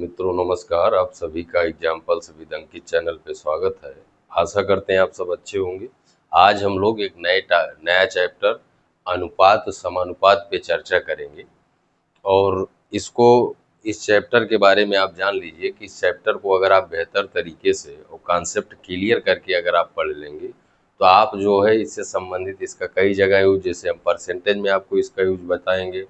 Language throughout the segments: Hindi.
मित्रों नमस्कार। आप सभी का एग्जाम्पल्स विद अंकित चैनल पे स्वागत है। आशा करते हैं आप सब अच्छे होंगे। आज हम लोग एक नया चैप्टर अनुपात समानुपात पे चर्चा करेंगे और इस चैप्टर के बारे में आप जान लीजिए कि इस चैप्टर को अगर आप बेहतर तरीके से और कॉन्सेप्ट क्लियर करके अगर आप पढ़ लेंगे तो आप जो है इससे संबंधित इसका कई जगह यूज, जैसे हम परसेंटेज में आपको इसका यूज बताएंगे।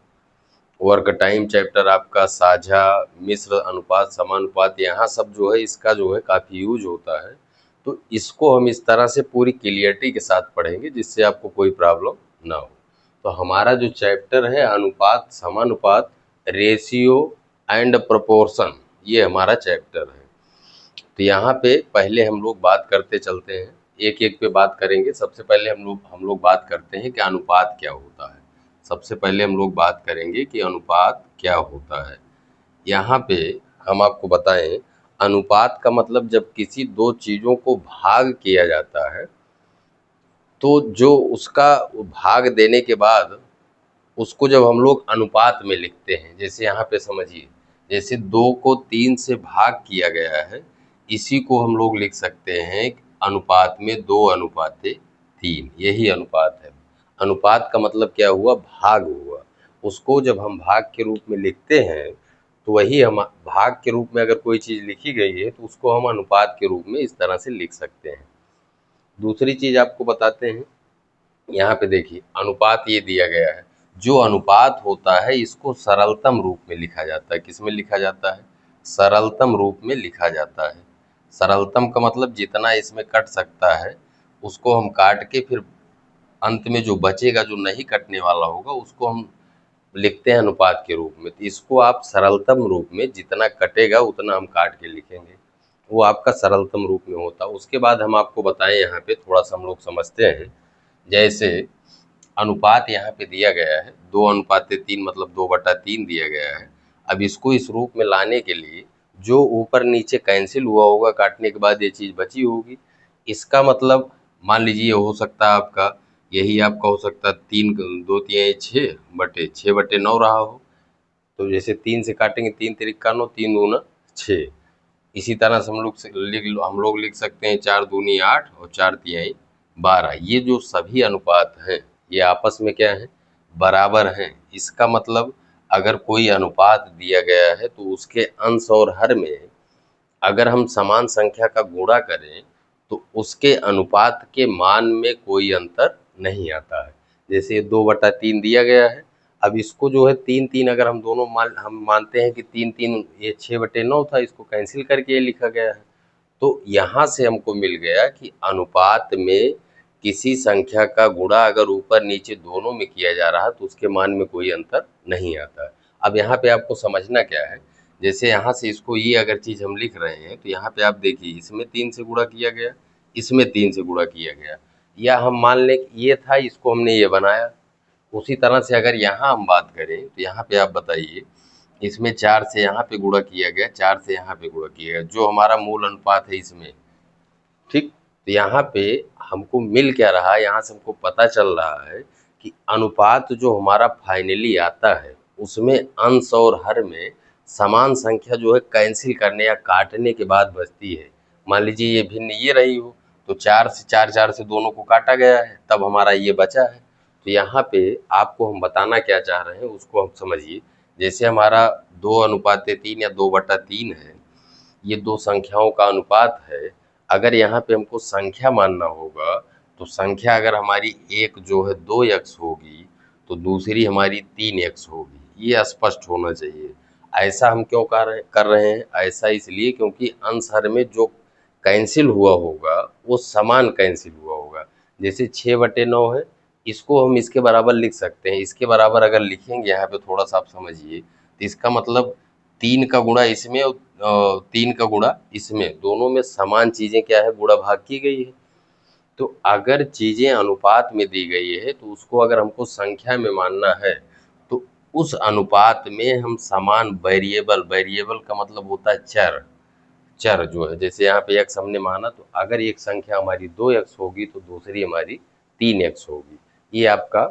वर्क टाइम चैप्टर आपका साझा, मिश्र अनुपात, समानुपात, यहाँ सब जो है इसका जो है काफ़ी यूज होता है। तो इसको हम इस तरह से पूरी क्लियरिटी के साथ पढ़ेंगे जिससे आपको कोई प्रॉब्लम ना हो। तो हमारा जो चैप्टर है अनुपात समानुपात, रेशियो एंड प्रोपोर्शन, ये हमारा चैप्टर है। तो यहाँ पे पहले हम लोग बात करते चलते हैं, एक एक पे बात करेंगे। सबसे पहले हम लोग बात करते हैं कि अनुपात क्या होता है। सबसे पहले हम लोग बात करेंगे कि अनुपात क्या होता है। यहाँ पे हम आपको बताएं, अनुपात का मतलब जब किसी दो चीज़ों को भाग किया जाता है तो जो उसका भाग देने के बाद उसको जब हम लोग अनुपात में लिखते हैं, जैसे यहाँ पे समझिए, जैसे 2 को 3 से भाग किया गया है, इसी को हम लोग लिख सकते हैं अनुपात में 2:3, यही अनुपात है। अनुपात का मतलब क्या हुआ? भाग हुआ। उसको जब हम भाग के रूप में लिखते हैं तो वही हम भाग के रूप में अगर कोई चीज़ लिखी गई है तो उसको हम अनुपात के रूप में इस तरह से लिख सकते हैं। दूसरी चीज़ आपको बताते हैं, यहाँ पे देखिए अनुपात ये दिया गया है। जो अनुपात होता है इसको सरलतम रूप में लिखा जाता है। किसमें लिखा जाता है? सरलतम रूप में लिखा जाता है। सरलतम का मतलब जितना इसमें कट सकता है उसको हम काट के फिर अंत में जो बचेगा, जो नहीं कटने वाला होगा, उसको हम लिखते हैं अनुपात के रूप में। तो इसको आप सरलतम रूप में, जितना कटेगा उतना हम काट के लिखेंगे, वो आपका सरलतम रूप में होता है। उसके बाद हम आपको बताएं, यहाँ पे थोड़ा सा हम लोग समझते हैं। जैसे अनुपात यहाँ पे दिया गया है 2:3, मतलब 2/3 दिया गया है। अब इसको इस रूप में लाने के लिए जो ऊपर नीचे कैंसिल हुआ होगा, काटने के बाद ये चीज़ बची होगी, इसका मतलब मान लीजिए ये हो सकता है आपका, यही आपका हो सकता है 3 2 3 6/9 रहा हो। तो जैसे 3 से काटेंगे, 3 तिरिका 9, 3 दूना 6। इसी तरह से हम लोग लिख सकते हैं 4 दूनी 8 और 4 तिहाई 12। ये जो सभी अनुपात हैं ये आपस में क्या है? बराबर हैं। इसका मतलब अगर कोई अनुपात दिया गया है तो उसके अंश और हर में अगर हम समान संख्या का गुणा करें तो उसके अनुपात के मान में कोई अंतर नहीं आता है। जैसे 2/3 दिया गया है, अब इसको जो है 3 अगर हम दोनों हम मानते हैं कि 3 ये 6/9 था, इसको कैंसिल करके ये लिखा गया है। तो यहाँ से हमको मिल गया कि अनुपात में किसी संख्या का गुणा अगर ऊपर नीचे दोनों में किया जा रहा है तो उसके मान में कोई अंतर नहीं आता है। अब यहाँ पे आपको समझना क्या है, जैसे यहाँ से इसको ये अगर चीज़ हम लिख रहे हैं तो यहाँ पे आप देखिए, इसमें 3 से गुणा किया गया, इसमें 3 से गुणा किया गया, या हम मान लें कि ये था, इसको हमने ये बनाया। उसी तरह से अगर यहाँ हम बात करें तो यहाँ पे आप बताइए, इसमें 4 से यहाँ पे गुणा किया गया, 4 से यहाँ पे गुणा किया गया, जो हमारा मूल अनुपात है इसमें, ठीक। तो यहाँ पे हमको मिल क्या रहा है, यहाँ से हमको पता चल रहा है कि अनुपात जो हमारा फाइनली आता है उसमें अंश और हर में समान संख्या जो है कैंसिल करने या काटने के बाद बचती है। मान लीजिए ये भिन्न ये रही हो तो 4 से दोनों को काटा गया है, तब हमारा ये बचा है। तो यहाँ पे आपको हम बताना क्या चाह रहे हैं उसको हम समझिए। जैसे हमारा 2:3 या 2/3 है, ये दो संख्याओं का अनुपात है। अगर यहाँ पे हमको संख्या मानना होगा तो संख्या अगर हमारी एक जो है 2x होगी तो दूसरी हमारी 3x होगी। ये स्पष्ट होना चाहिए। ऐसा हम क्यों कर रहे हैं? ऐसा इसलिए क्योंकि अंश हर में जो कैंसिल हुआ होगा वो समान कैंसिल हुआ होगा। जैसे 6/9 है, इसको हम इसके बराबर लिख सकते हैं। इसके बराबर अगर लिखेंगे यहाँ पे, थोड़ा सा आप समझिए, तो इसका मतलब 3 का गुणा इसमें और 3 का गुणा इसमें, दोनों में समान चीज़ें क्या है? गुणा भाग की गई है। तो अगर चीज़ें अनुपात में दी गई है तो उसको अगर हमको संख्या में मानना है तो उस अनुपात में हम समान वेरिएबल, वेरिएबल का मतलब होता है चर, चर जो है, जैसे यहाँ पे x हमने माना तो अगर एक संख्या हमारी 2x होगी तो दूसरी हमारी 3x होगी। ये आपका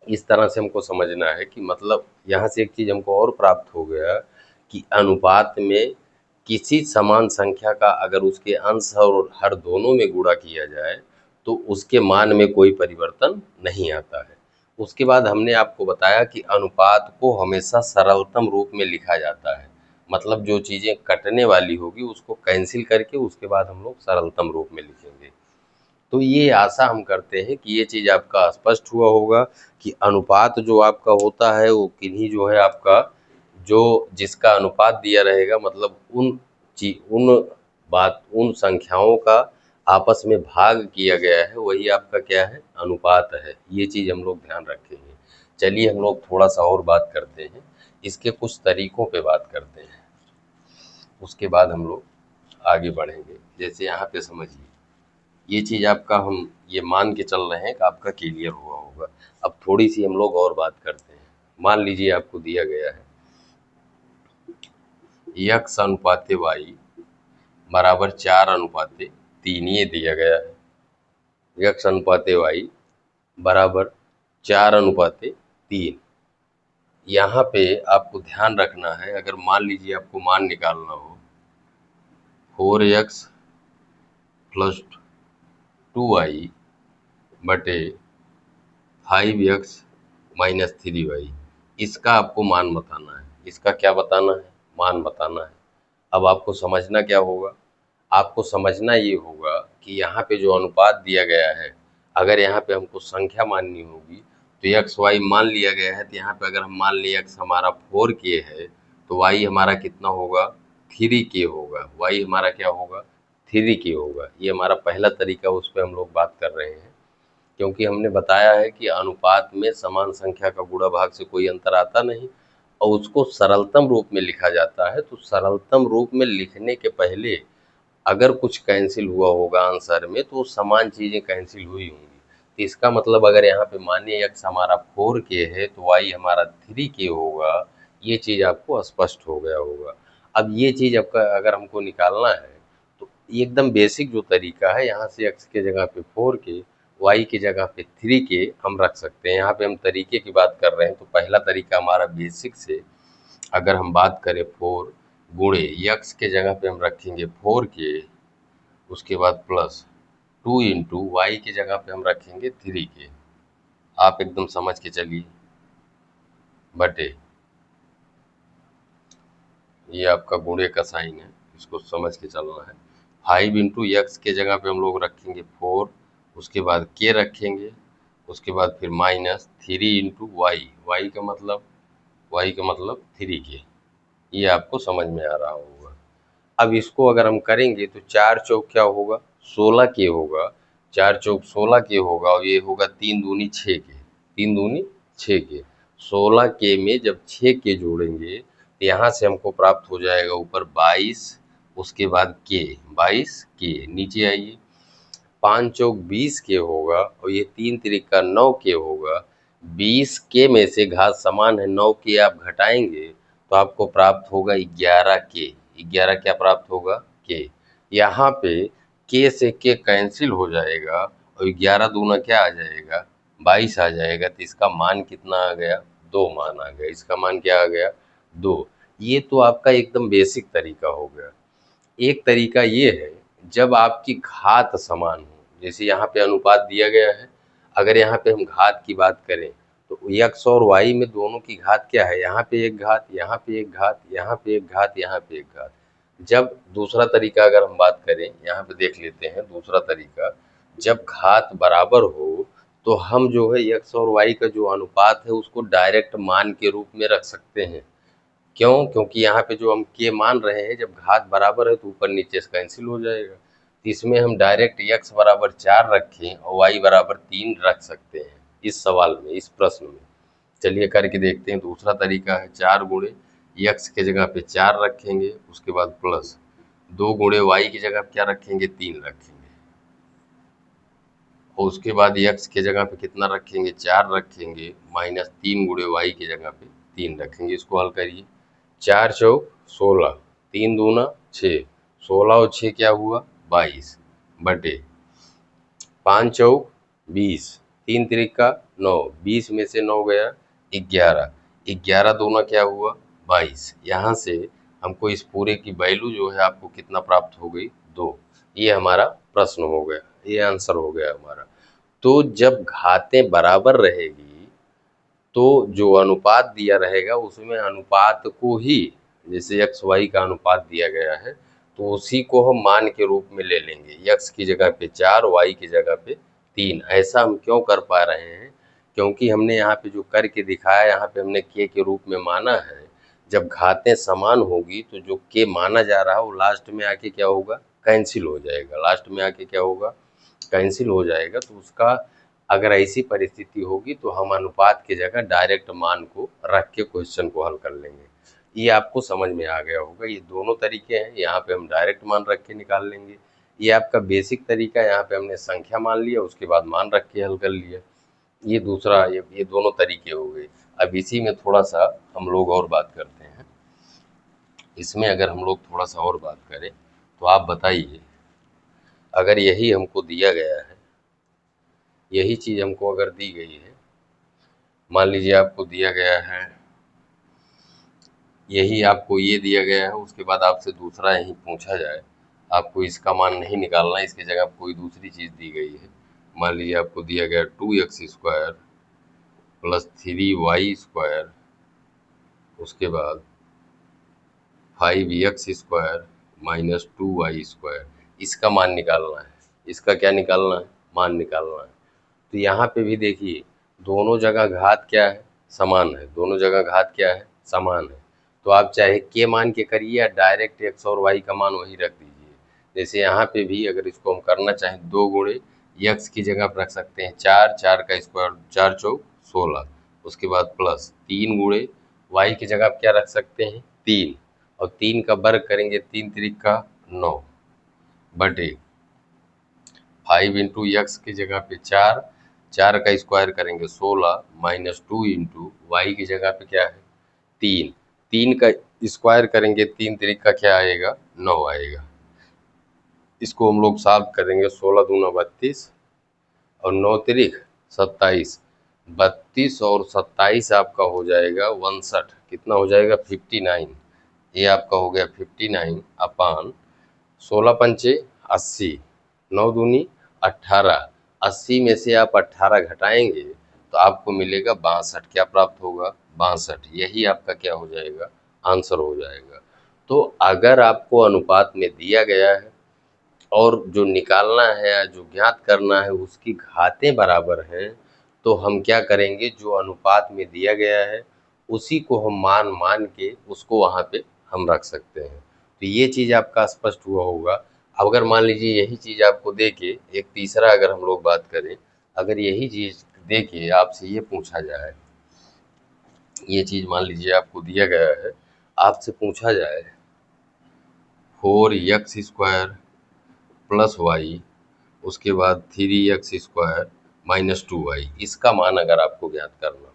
इस तरह से हमको समझना है कि मतलब यहाँ से एक चीज़ हमको और प्राप्त हो गया कि अनुपात में किसी समान संख्या का अगर उसके अंश और हर दोनों में गुणा किया जाए तो उसके मान में कोई परिवर्तन नहीं आता है। उसके बाद हमने आपको बताया कि अनुपात को हमेशा सरलतम रूप में लिखा जाता है, मतलब जो चीज़ें कटने वाली होगी उसको कैंसिल करके उसके बाद हम लोग सरलतम रूप में लिखेंगे। तो ये आशा हम करते हैं कि ये चीज़ आपका स्पष्ट हुआ होगा कि अनुपात जो आपका होता है वो किन्हीं जो है आपका जो जिसका अनुपात दिया रहेगा, मतलब उन संख्याओं का आपस में भाग किया गया है, वही आपका क्या है, अनुपात है। ये चीज़ हम लोग ध्यान रखेंगे। चलिए हम लोग थोड़ा सा और बात करते हैं, इसके कुछ तरीकों पे बात करते हैं, उसके बाद हम लोग आगे बढ़ेंगे। जैसे यहाँ पे समझिए, ये चीज़ आपका हम ये मान के चल रहे हैं कि आपका क्लियर हुआ होगा। अब थोड़ी सी हम लोग और बात करते हैं। मान लीजिए आपको दिया गया है x अनुपाते y बराबर 4:3, ये दिया गया है। x अनुपाते y बराबर 4:3। यहाँ पे आपको ध्यान रखना है, अगर मान लीजिए आपको मान निकालना हो 4x + 2y बटे 5x - 3y, इसका आपको मान बताना है। इसका क्या बताना है? मान बताना है। अब आपको समझना क्या होगा? आपको समझना ये होगा कि यहाँ पे जो अनुपात दिया गया है, अगर यहाँ पे हमको संख्या माननी होगी तो एक्स वाई मान लिया गया है, तो यहाँ पे अगर हम मान लें एक्स हमारा 4k है तो वाई हमारा कितना होगा, 3k होगा। वाई हमारा क्या होगा, 3k होगा। ये हमारा पहला तरीका, उस पर हम लोग बात कर रहे हैं, क्योंकि हमने बताया है कि अनुपात में समान संख्या का गुणा भाग से कोई अंतर आता नहीं और उसको सरलतम रूप में लिखा जाता है। तो सरलतम रूप में लिखने के पहले अगर कुछ कैंसिल हुआ होगा आंसर में तो समान चीज़ें कैंसिल हुई होंगी। तो इसका मतलब अगर यहाँ पे मानिए एक्स हमारा 4k है तो वाई हमारा 3k होगा। ये चीज़ आपको स्पष्ट हो गया होगा। अब ये चीज़ आपका अगर हमको निकालना है तो एकदम बेसिक जो तरीका है, यहाँ से एक्स के जगह पे 4k, वाई की जगह पे 3k हम रख सकते हैं। यहाँ पे हम तरीके की बात कर रहे हैं, तो पहला तरीका हमारा बेसिक से अगर हम बात करें 4 गुणे यक्स के जगह पे हम रखेंगे 4k, उसके बाद प्लस 2 इंटू वाई की जगह पे हम रखेंगे 3k। आप एकदम समझ के चलिए, बटे ये आपका गुणे का साइन है, इसको समझ के चलना है। 5 इंटू यक्स के जगह पे हम लोग रखेंगे 4, उसके बाद k रखेंगे, उसके बाद फिर माइनस 3 इंटू वाई, वाई का मतलब 3k। ये आपको समझ में आ रहा होगा। अब इसको अगर हम करेंगे तो 4 चौक क्या होगा, 16k होगा। 4 चौक 16k होगा और ये होगा 3 दूनी 6k, 3 दूनी 6k। 16k में जब 6k जोड़ेंगे तो यहाँ से हमको प्राप्त हो जाएगा ऊपर 22, उसके बाद k, 22k। नीचे आइए, 5 चौक 20k होगा और ये 3 तिरिका 9k होगा। 20k में से घात समान है 9k आप घटाएंगे तो आपको प्राप्त होगा 11k। 11 क्या प्राप्त होगा, k। यहाँ पे k से k कैंसिल हो जाएगा और 11 दूना क्या आ जाएगा, 22 आ जाएगा। तो इसका मान कितना आ गया, 2 मान आ गया। इसका मान क्या आ गया, 2। ये तो आपका एकदम बेसिक तरीका हो गया। एक तरीका ये है जब आपकी घात समान हो, जैसे यहाँ पे अनुपात दिया गया है, अगर यहाँ पे हम घात की बात करें तो x और y में दोनों की घात क्या है, यहाँ पे एक घात, यहाँ पे एक घात, यहाँ पे एक घात, यहाँ पे एक घात। जब दूसरा तरीका अगर हम बात करें, यहाँ पे देख लेते हैं दूसरा तरीका, जब घात बराबर हो तो हम जो है x और y का जो अनुपात है उसको डायरेक्ट मान के रूप में रख सकते हैं। क्यों? क्योंकि यहाँ पे जो हम के मान रहे हैं, जब घात बराबर है तो ऊपर नीचे से कैंसिल हो जाएगा। तो इसमें हम डायरेक्ट x बराबर 4 रखें और y बराबर 3 रख सकते हैं इस सवाल में, इस प्रश्न में। चलिए करके देखते हैं। दूसरा तरीका है 4 गुणे x के जगह पे 4 रखेंगे, उसके बाद प्लस 2 गुणे y की जगह पे क्या रखेंगे, 3 रखेंगे, और उसके बाद x के जगह पे कितना रखेंगे, 4 रखेंगे, माइनस 3 गुणे y की जगह पे 3 रखेंगे। इसको हल करिए। 4 चौक 16, 3 दूना 6, 16 और 6 क्या हुआ, 22, बटे 5 चौक 20, 3 तिरिका 9, 20 में से 9 गया 11, 11 दूना क्या हुआ, 22। यहाँ से हमको इस पूरे की वैल्यू जो है आपको कितना प्राप्त हो गई, 2। ये हमारा प्रश्न हो गया, ये आंसर हो गया हमारा। तो जब घातें बराबर रहेगी तो जो अनुपात दिया रहेगा उसमें अनुपात को ही, जैसे एक्स वाई का अनुपात दिया गया है तो उसी को हम मान के रूप में ले लेंगे, एक्स की जगह पे 4, वाई की जगह पे 3। ऐसा हम क्यों कर पा रहे हैं, क्योंकि हमने यहाँ पे जो करके दिखाया, यहाँ पे हमने के रूप में माना है। जब घातें समान होगी तो जो के माना जा रहा है वो लास्ट में आके क्या होगा, कैंसिल हो जाएगा। लास्ट में आके क्या होगा, कैंसिल हो जाएगा। तो उसका अगर ऐसी परिस्थिति होगी तो हम अनुपात की जगह डायरेक्ट मान को रख के क्वेश्चन को हल कर लेंगे। ये आपको समझ में आ गया होगा। ये दोनों तरीके हैं, यहाँ पे हम डायरेक्ट मान रख के निकाल लेंगे। ये आपका बेसिक तरीका है, यहाँ पे हमने संख्या मान लिया, उसके बाद मान रख के हल कर लिया। ये दूसरा, ये दोनों तरीके हो गए। अब इसी में थोड़ा सा हम लोग और बात करते हैं। इसमें अगर हम लोग थोड़ा सा और बात करें तो आप बताइए, अगर यही हमको दिया गया है, यही चीज़ हमको अगर दी गई है, मान लीजिए आपको दिया गया है, यही आपको ये दिया गया है, उसके बाद आपसे दूसरा यही पूछा जाए, आपको इसका मान नहीं निकालना, इसकी जगह कोई दूसरी चीज़ दी गई है। मान लीजिए आपको दिया गया 2x² प्लस 3y², उसके बाद 5x² माइनस 2y², इसका मान निकालना है। इसका क्या निकालना है, मान निकालना है। तो यहाँ पे भी देखिए, दोनों जगह घात क्या है, समान है। दोनों जगह घात क्या है, समान है। तो आप चाहे के मान के करिए या डायरेक्ट एक्स और वाई का मान वही रख दीजिए। जैसे यहाँ पे भी अगर इसको हम करना चाहें, 2 गुणे एक्स की जगह पर रख सकते हैं 4, 4 का स्क्वायर 4 चौक 16, उसके बाद प्लस 3 गुणे वाई की जगह क्या रख सकते हैं, 3, और 3 का वर्ग करेंगे 3 त्रिक का 9 बटे 5 इंटू एक्स की जगह पे 4, 4 का स्क्वायर करेंगे 16 माइनस 2 इंटू वाई की जगह पे क्या है 3, 3 का स्क्वायर करेंगे 3 त्रिक का क्या आएगा, 9 आएगा। इसको हम लोग सॉल्व करेंगे, 16 दूना 32 और 9 त्रिक 27, 32 और 27 आपका हो जाएगा 59। कितना हो जाएगा, 59। ये आपका हो गया 59 अपान 16 पंचे 80, 9 दूनी 18, 80 में से आप 18 घटाएंगे तो आपको मिलेगा 62। क्या प्राप्त होगा, 62। यही आपका क्या हो जाएगा, आंसर हो जाएगा। तो अगर आपको अनुपात में दिया गया है और जो निकालना है या जो ज्ञात करना है उसकी घातें बराबर हैं, तो हम क्या करेंगे, जो अनुपात में दिया गया है उसी को हम मान मान के उसको वहाँ पे हम रख सकते हैं। तो ये चीज़ आपका स्पष्ट हुआ होगा। अब अगर मान लीजिए यही चीज़ आपको दे के, एक तीसरा अगर हम लोग बात करें, अगर यही चीज़ दे के आपसे ये पूछा जाए, ये चीज़ मान लीजिए आपको दिया गया है, आपसे पूछा जाए 4x² प्लस वाई, उसके बाद 3x² माइनस 2y, इसका मान अगर आपको ज्ञात करना हो,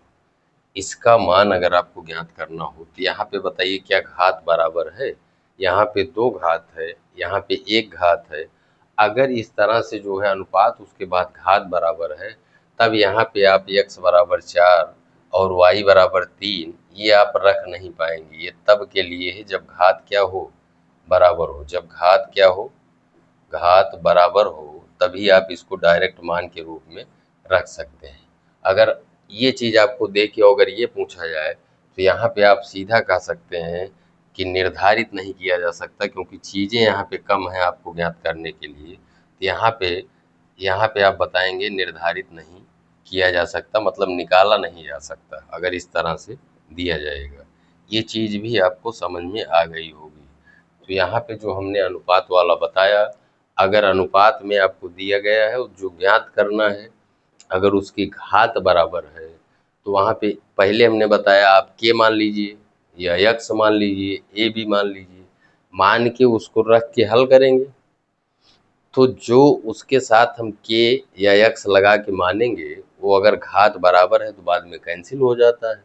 इसका मान अगर आपको ज्ञात करना हो तो यहाँ पे बताइए क्या घात बराबर है। यहाँ पे 2 घात है, यहाँ पे 1 घात है। अगर इस तरह से जो है अनुपात उसके बाद घात बराबर है, तब यहाँ पे आप x बराबर 4 और y बराबर 3 ये आप रख नहीं पाएंगे। ये तब के लिए है जब घात क्या हो, बराबर हो। जब घात क्या हो, घात बराबर हो, तभी आप इसको डायरेक्ट मान के रूप में रख सकते हैं। अगर ये चीज़ आपको दे के अगर ये पूछा जाए तो यहाँ पे आप सीधा कह सकते हैं कि निर्धारित नहीं किया जा सकता, क्योंकि चीज़ें यहाँ पे कम हैं आपको ज्ञात करने के लिए। तो यहाँ पे आप बताएंगे निर्धारित नहीं किया जा सकता, मतलब निकाला नहीं जा सकता अगर इस तरह से दिया जाएगा। ये चीज़ भी आपको समझ में आ गई होगी। तो यहाँ पे जो हमने अनुपात वाला बताया, अगर अनुपात में आपको दिया गया है जो ज्ञात करना है, अगर उसकी घात बराबर है तो वहाँ पे पहले हमने बताया आप के मान लीजिए या यक्स मान लीजिए, ए भी मान लीजिए, मान के उसको रख के हल करेंगे। तो जो उसके साथ हम के या यक्स लगा के मानेंगे वो अगर घात बराबर है तो बाद में कैंसिल हो जाता है।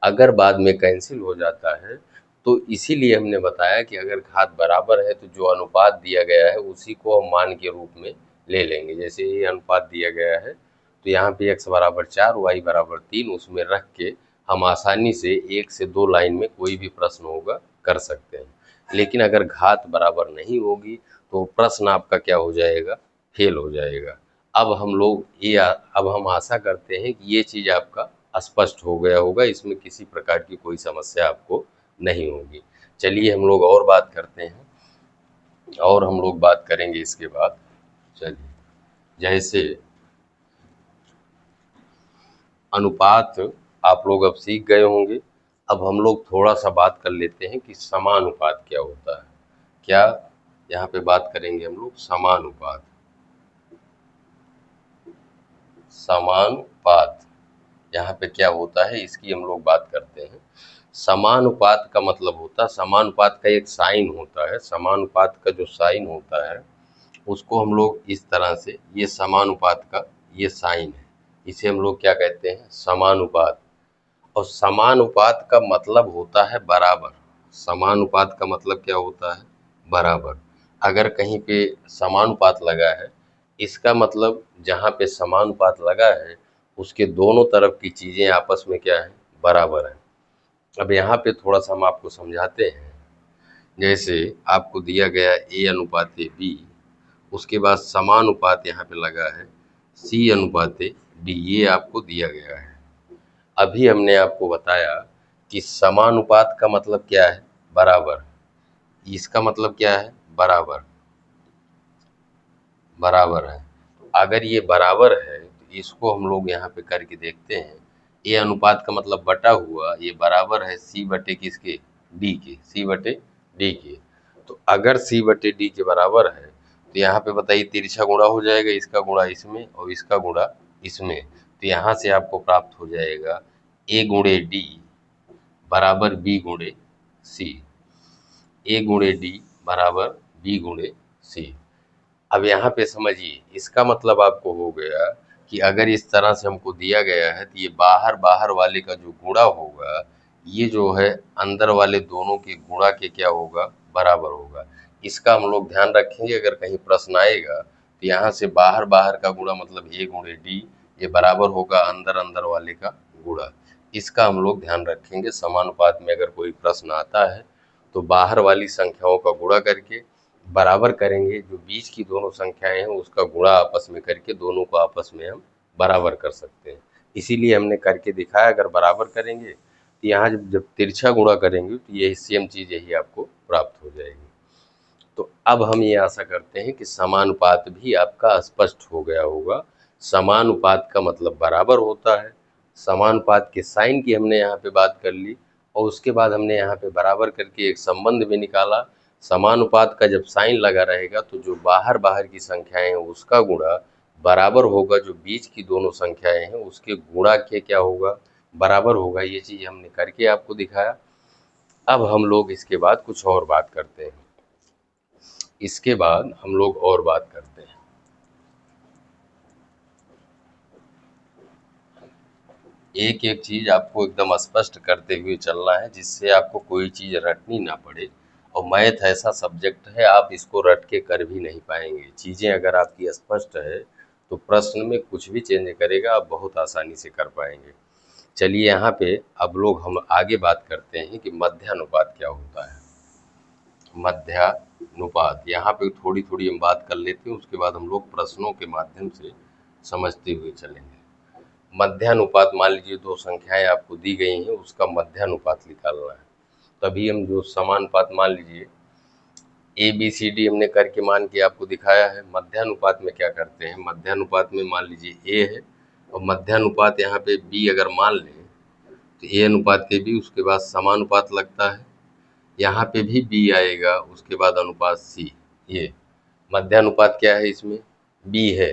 अगर बाद में कैंसिल हो जाता है तो इसीलिए हमने बताया कि अगर घात बराबर है तो जो अनुपात दिया गया है उसी को हम मान के रूप में ले लेंगे। जैसे ये अनुपात दिया गया है तो यहाँ पे x बराबर 4 y बराबर 3 उसमें रख के हम आसानी से 1 से 2 लाइन में कोई भी प्रश्न होगा कर सकते हैं। लेकिन अगर घात बराबर नहीं होगी तो प्रश्न आपका क्या हो जाएगा, फेल हो जाएगा। अब हम आशा करते हैं कि ये चीज़ आपका स्पष्ट हो गया होगा, इसमें किसी प्रकार की कोई समस्या आपको नहीं होगी। चलिए हम लोग और बात करते हैं, और हम लोग बात करेंगे इसके बाद। चलिए, जैसे अनुपात आप लोग अब सीख गए होंगे। अब हम लोग थोड़ा सा बात कर लेते हैं कि समानुपात क्या होता है। क्या यहाँ पे बात करेंगे हम लोग समानुपात। समानुपात यहाँ पे क्या होता है इसकी हम लोग बात करते हैं। समानुपात का मतलब होता है, समानुपात का एक साइन होता है, समानुपात का जो साइन होता है उसको हम लोग इस तरह से, ये समानुपात का ये साइन है, इसे हम लोग क्या कहते हैं, समानुपात। और समानुपात का मतलब होता है बराबर। समानुपात का मतलब क्या होता है, बराबर। अगर कहीं पे समानुपात लगा है, इसका मतलब जहाँ पे समानुपात लगा है उसके दोनों तरफ की चीजें आपस में क्या है, बराबर है। अब यहाँ पे थोड़ा सा हम आपको समझाते हैं। जैसे आपको दिया गया A अनुपात B, उसके बाद समानुपात यहाँ पे लगा है C अनुपात D, ये आपको दिया गया है। अभी हमने आपको बताया कि समानुपात का मतलब क्या है, बराबर। इसका मतलब क्या है, बराबर, बराबर है। अगर ये बराबर है तो इसको हम लोग यहाँ पे करके देखते हैं। ए अनुपात का मतलब बटा हुआ, ये बराबर है सी बटे किसके, डी के, सी बटे डी के। तो अगर सी बटे डी के बराबर है तो यहाँ पे बताइए तिरछा गुणा हो जाएगा, इसका गुणा इसमें और इसका गुणा इसमें। तो यहाँ से आपको प्राप्त हो जाएगा ए गुणे डी बराबर बी गुणे सी। ए गुणे डी बराबर बी गुणे सी। अब यहाँ पे समझिए, इसका मतलब आपको हो गया कि अगर इस तरह से हमको दिया गया है तो ये बाहर बाहर वाले का जो गुणा होगा, ये जो है अंदर वाले दोनों के गुणा के क्या होगा, बराबर होगा। इसका हम लोग ध्यान रखेंगे। अगर कहीं प्रश्न आएगा तो यहाँ से बाहर बाहर का गुणा मतलब ए गुणे डी, ये बराबर होगा अंदर अंदर वाले का गुणा। इसका हम लोग ध्यान रखेंगे। समानुपात में अगर कोई प्रश्न आता है तो बाहर वाली संख्याओं का गुणा करके बराबर करेंगे, जो बीच की दोनों संख्याएं हैं उसका गुणा आपस में करके दोनों को आपस में हम बराबर कर सकते हैं। इसीलिए हमने करके दिखाया। अगर बराबर करेंगे तो यहाँ जब तिरछा गुणा करेंगे तो ये सेम चीज यही आपको प्राप्त हो जाएगी। तो अब हम ये आशा करते हैं कि समानुपात भी आपका स्पष्ट हो गया होगा। समानुपात का मतलब बराबर होता है। समानुपात के साइन की हमने यहाँ पे बात कर ली, और उसके बाद हमने यहाँ पे बराबर करके एक संबंध भी निकाला। समानुपात का जब साइन लगा रहेगा तो जो बाहर बाहर की संख्याएं हैं उसका गुणा बराबर होगा, जो बीच की दोनों संख्याएं हैं उसके गुणा के क्या होगा, बराबर होगा। ये चीज हमने करके आपको दिखाया। अब हम लोग इसके बाद कुछ और बात करते हैं। इसके बाद हम लोग और बात करते हैं। एक एक चीज आपको एकदम स्पष्ट करते हुए चलना है, जिससे आपको कोई चीज रटनी ना पड़े। और मैथ ऐसा सब्जेक्ट है, आप इसको रट के कर भी नहीं पाएंगे। चीजें अगर आपकी स्पष्ट है तो प्रश्न में कुछ भी चेंज करेगा आप बहुत आसानी से कर पाएंगे। चलिए यहाँ पे अब लोग हम आगे बात करते हैं कि मध्यानुपात क्या होता है। मध्यानुपात, यहाँ पे थोड़ी थोड़ी हम बात कर लेते हैं, उसके बाद हम लोग प्रश्नों के माध्यम से समझते हुए चलेंगे। मध्यानुपात, मान लीजिए दो संख्याएं आपको दी गई हैं, उसका मध्यानुपात निकालना है। तभी हम जो समानुपात, मान लीजिए ए बी सी डी हमने करके मान के आपको दिखाया है। मध्यानुपात में क्या करते हैं, मध्यानुपात में मान लीजिए ए है और मध्यानुपात यहाँ पे बी अगर मान लें तो ए अनुपात के बी, उसके बाद समानुपात लगता है, यहाँ पे भी बी आएगा, उसके बाद अनुपात सी। ये मध्यानुपात क्या है, इसमें बी है।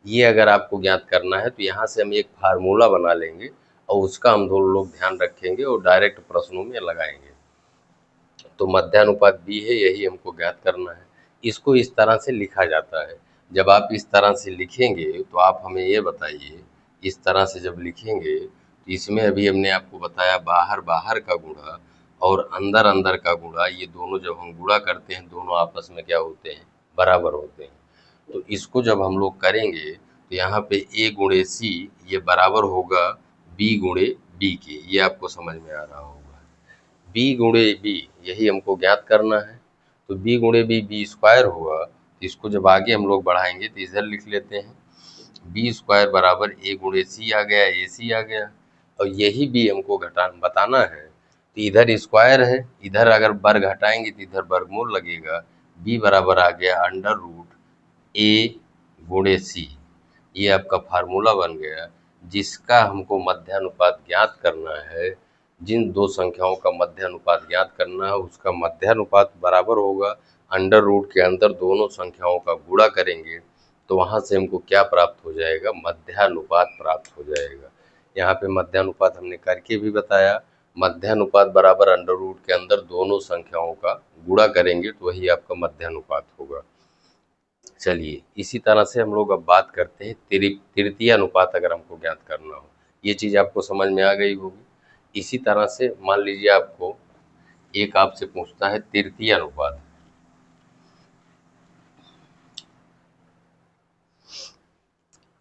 ये अगर आपको ज्ञात करना है तो यहाँ से हम एक फार्मूला बना लेंगे और उसका हम दोनों लोग ध्यान रखेंगे और डायरेक्ट प्रश्नों में लगाएंगे। तो मध्यानुपात बी है, यही हमको ज्ञात करना है। इसको इस तरह से लिखा जाता है। जब आप इस तरह से लिखेंगे तो आप हमें ये बताइए, इस तरह से जब लिखेंगे तो इसमें अभी हमने आपको बताया बाहर बाहर का गुणा और अंदर अंदर का गुणा, ये दोनों जब हम गुणा करते हैं दोनों आपस में क्या होते हैं, बराबर होते हैं। तो इसको जब हम लोग करेंगे तो यहाँ पे ए गुणे सी ये बराबर होगा बी गुणे बी के। ये आपको समझ में आ रहा होगा। बी गुणे बी यही हमको ज्ञात करना है। तो बी गुणे बी बी स्क्वायर हुआ, इसको जब आगे हम लोग बढ़ाएंगे तो इधर लिख लेते हैं बी स्क्वायर बराबर ए गुणे सी आ गया, ए सी आ गया। और यही बी हमको बताना है, तो इधर स्क्वायर है, इधर अगर वर्ग हटाएंगे तो इधर वर्गमूल लगेगा। बी बराबर आ गया अंडर रूट ए गुणे सी, ये आपका फार्मूला बन गया, जिसका हमको मध्यानुपात ज्ञात करना है। जिन दो संख्याओं का मध्यानुपात ज्ञात करना है, उसका मध्यानुपात बराबर होगा अंडर रूट के अंदर दोनों संख्याओं का गुणा करेंगे, तो वहाँ से हमको क्या प्राप्त हो जाएगा, मध्यानुपात प्राप्त हो जाएगा। यहाँ पे मध्यानुपात हमने करके भी बताया, मध्यानुपात बराबर अंडर रूट के अंदर दोनों संख्याओं का गुणा करेंगे तो वही आपका मध्यानुपात होगा। चलिए इसी तरह से हम लोग अब बात करते हैं तृतीय अनुपात अगर हमको ज्ञात करना हो, ये चीज़ आपको समझ में आ गई होगी। इसी तरह से मान लीजिए आपको एक आपसे पूछता है तृतीय अनुपात,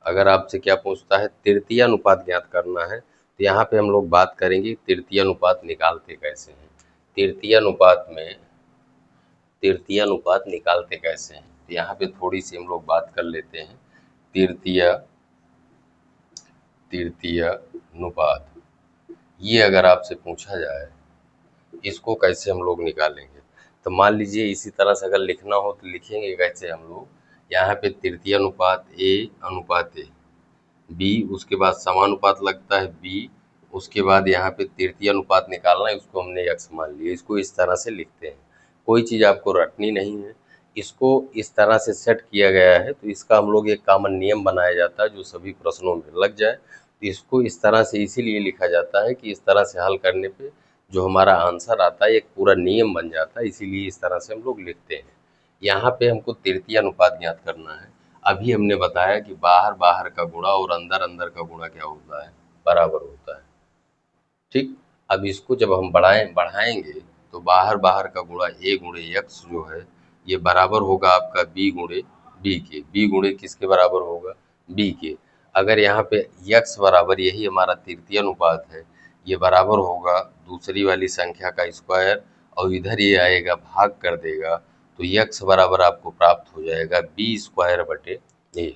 अगर आपसे क्या पूछता है तृतीय अनुपात ज्ञात करना है, तो यहाँ पे हम लोग बात करेंगे तृतीय अनुपात निकालते कैसे हैं। तृतीय अनुपात निकालते कैसे हैं, तो यहाँ पे थोड़ी सी हम लोग बात कर लेते हैं। तृतीय अनुपात ये अगर आपसे पूछा जाए इसको कैसे हम लोग निकालेंगे, तो मान लीजिए इसी तरह से अगर लिखना हो तो लिखेंगे कैसे हम लोग, यहाँ पे तृतीय अनुपात ए अनुपात ए बी, उसके बाद समानुपात लगता है बी, उसके बाद यहाँ पे तृतीय अनुपात निकालना है, उसको हमने x मान लिया। इसको इस तरह से लिखते हैं, कोई चीज़ आपको रटनी नहीं है, इसको इस तरह से सेट किया गया है, तो इसका हम लोग एक कॉमन नियम बनाया जाता है जो सभी प्रश्नों में लग जाए। तो इसको इस तरह से इसीलिए लिखा जाता है कि इस तरह से हल करने पे जो हमारा आंसर आता है एक पूरा नियम बन जाता है, इसीलिए इस तरह से हम लोग लिखते हैं। यहाँ पे हमको तृतीय अनुपात ज्ञात करना है। अभी हमने बताया कि बाहर बाहर का गुणा और अंदर अंदर का गुणा क्या होता है, बराबर होता है। ठीक, अब इसको जब हम बढ़ाएंगे तो बाहर बाहर का गुणा ए गुणे एक्स जो है ये बराबर होगा आपका बी गुणे बी के। बी गुणे किसके बराबर होगा, बी के। अगर यहाँ पे एक्स बराबर यही हमारा तृतीय अनुपात है, ये बराबर होगा दूसरी वाली संख्या का स्क्वायर, और इधर ये आएगा भाग कर देगा, तो एक्स बराबर आपको प्राप्त हो जाएगा बी स्क्वायर बटे ए।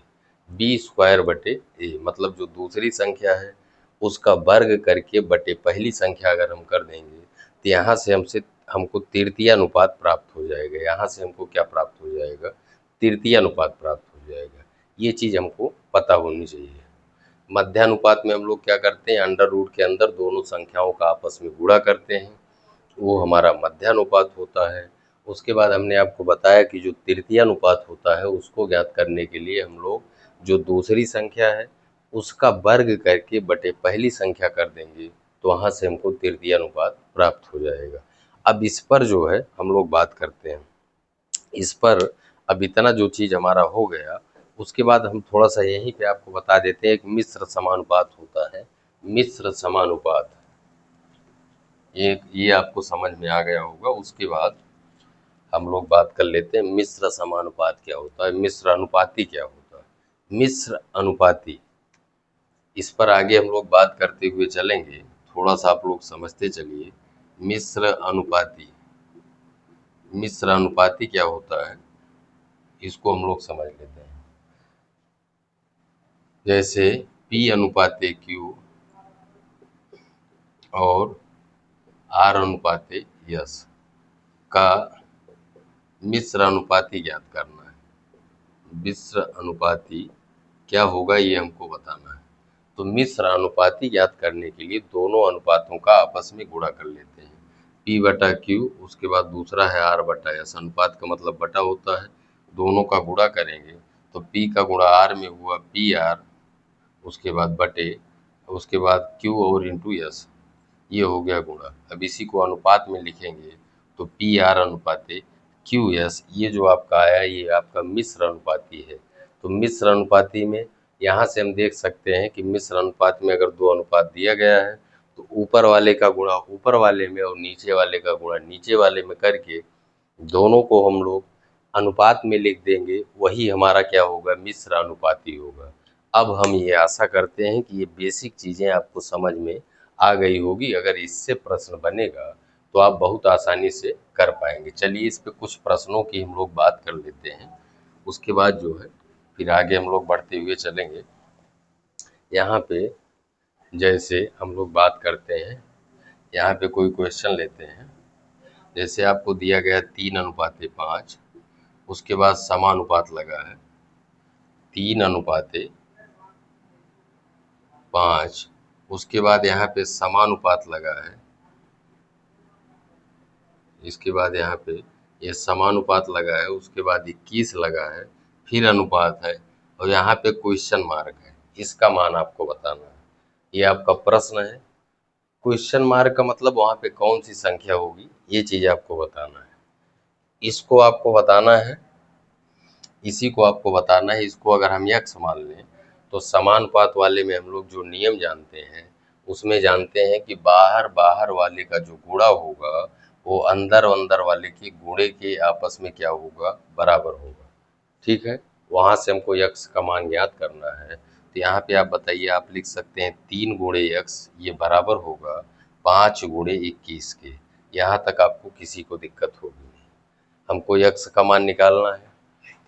बी स्क्वायर बटे ए मतलब जो दूसरी संख्या है उसका वर्ग करके बटे पहली संख्या अगर हम कर देंगे तो यहाँ से हमको तृतीय अनुपात प्राप्त हो जाएगा। यहाँ से हमको क्या प्राप्त हो जाएगा, तृतीय अनुपात प्राप्त हो जाएगा। ये चीज़ हमको पता होनी चाहिए। मध्यानुपात में हम लोग क्या करते हैं, अंडर रूट के अंदर दोनों संख्याओं का आपस में गुणा करते हैं, वो हमारा मध्यानुपात होता है। उसके बाद हमने आपको बताया कि जो तृतीय अनुपात होता है उसको ज्ञात करने के लिए हम लोग जो दूसरी संख्या है उसका वर्ग करके बटे पहली संख्या कर देंगे, तो वहाँ से हमको तृतीय अनुपात प्राप्त हो जाएगा। अब इस पर जो है हम लोग बात करते हैं, इस पर अब इतना जो चीज़ हमारा हो गया, उसके बाद हम थोड़ा सा यहीं पे आपको बता देते हैं एक मिश्र समानुपात होता है। मिश्र समानुपात ये आपको समझ में आ गया होगा। उसके बाद हम लोग बात कर लेते हैं मिश्र समानुपात क्या होता है, मिश्र अनुपाती क्या होता है। मिश्र अनुपाती, इस पर आगे हम लोग बात करते हुए चलेंगे, थोड़ा सा आप लोग समझते चलिए। मिश्र अनुपाती, मिश्र अनुपाती क्या होता है इसको हम लोग समझ लेते हैं। जैसे P अनुपाते Q और R अनुपाते S का मिश्र अनुपाती ज्ञात करना है। मिश्र अनुपाती क्या होगा ये हमको बताना है। तो मिश्र अनुपाती ज्ञात करने के लिए दोनों अनुपातों का आपस में गुणा कर लेते हैं, P बटा Q, उसके बाद दूसरा है R बटा S। अनुपात का मतलब बटा होता है, दोनों का गुणा करेंगे तो P का गुणा R में हुआ PR, उसके बाद बटे, उसके बाद Q और इंटू S, ये हो गया गुणा। अब इसी को अनुपात में लिखेंगे तो PR अनुपाते QS, ये जो आपका आया ये आपका मिश्र अनुपाती है। तो मिश्र अनुपाती में यहाँ से हम देख सकते हैं कि मिश्र अनुपात में अगर दो अनुपात दिया गया है तो ऊपर वाले का गुणा ऊपर वाले में और नीचे वाले का गुणा नीचे वाले में करके दोनों को हम लोग अनुपात में लिख देंगे, वही हमारा क्या होगा, मिश्र अनुपाती होगा। अब हम ये आशा करते हैं कि ये बेसिक चीज़ें आपको समझ में आ गई होगी। अगर इससे प्रश्न बनेगा तो आप बहुत आसानी से कर पाएंगे। चलिए इस पे कुछ प्रश्नों की हम लोग बात कर लेते हैं, उसके बाद जो है फिर आगे हम लोग बढ़ते हुए चलेंगे। यहाँ पे जैसे हम लोग बात करते हैं, यहाँ पे कोई क्वेश्चन लेते हैं। जैसे आपको दिया गया 3:5, उसके बाद समानुपात लगा है 3:5, उसके बाद यहाँ पे समानुपात लगा है, इसके बाद यहाँ पे ये समानुपात लगा है, उसके बाद 21 लगा है, फिर अनुपात है और यहाँ पे क्वेश्चन मार्क है। इसका मान आपको बताना है, ये आपका प्रश्न है। क्वेश्चन मार्क का मतलब वहाँ पे कौन सी संख्या होगी, ये चीज आपको बताना है। इसको आपको बताना है, इसी को आपको बताना है। इसको अगर हम यक्स मान लें तो समानुपात वाले में हम लोग जो नियम जानते हैं उसमें जानते हैं कि बाहर बाहर वाले का जो गुणा होगा वो अंदर अंदर वाले के गुणे के आपस में क्या होगा, बराबर होगा। ठीक है, वहां से हमको यक्स का मान ज्ञात करना है। तो यहाँ पे आप बताइए, आप लिख सकते हैं 3 गुणे यक्स ये बराबर होगा 5 गुणे 21 के। यहाँ तक आपको किसी को दिक्कत होगी नहीं। हमको यक्स का मान निकालना है,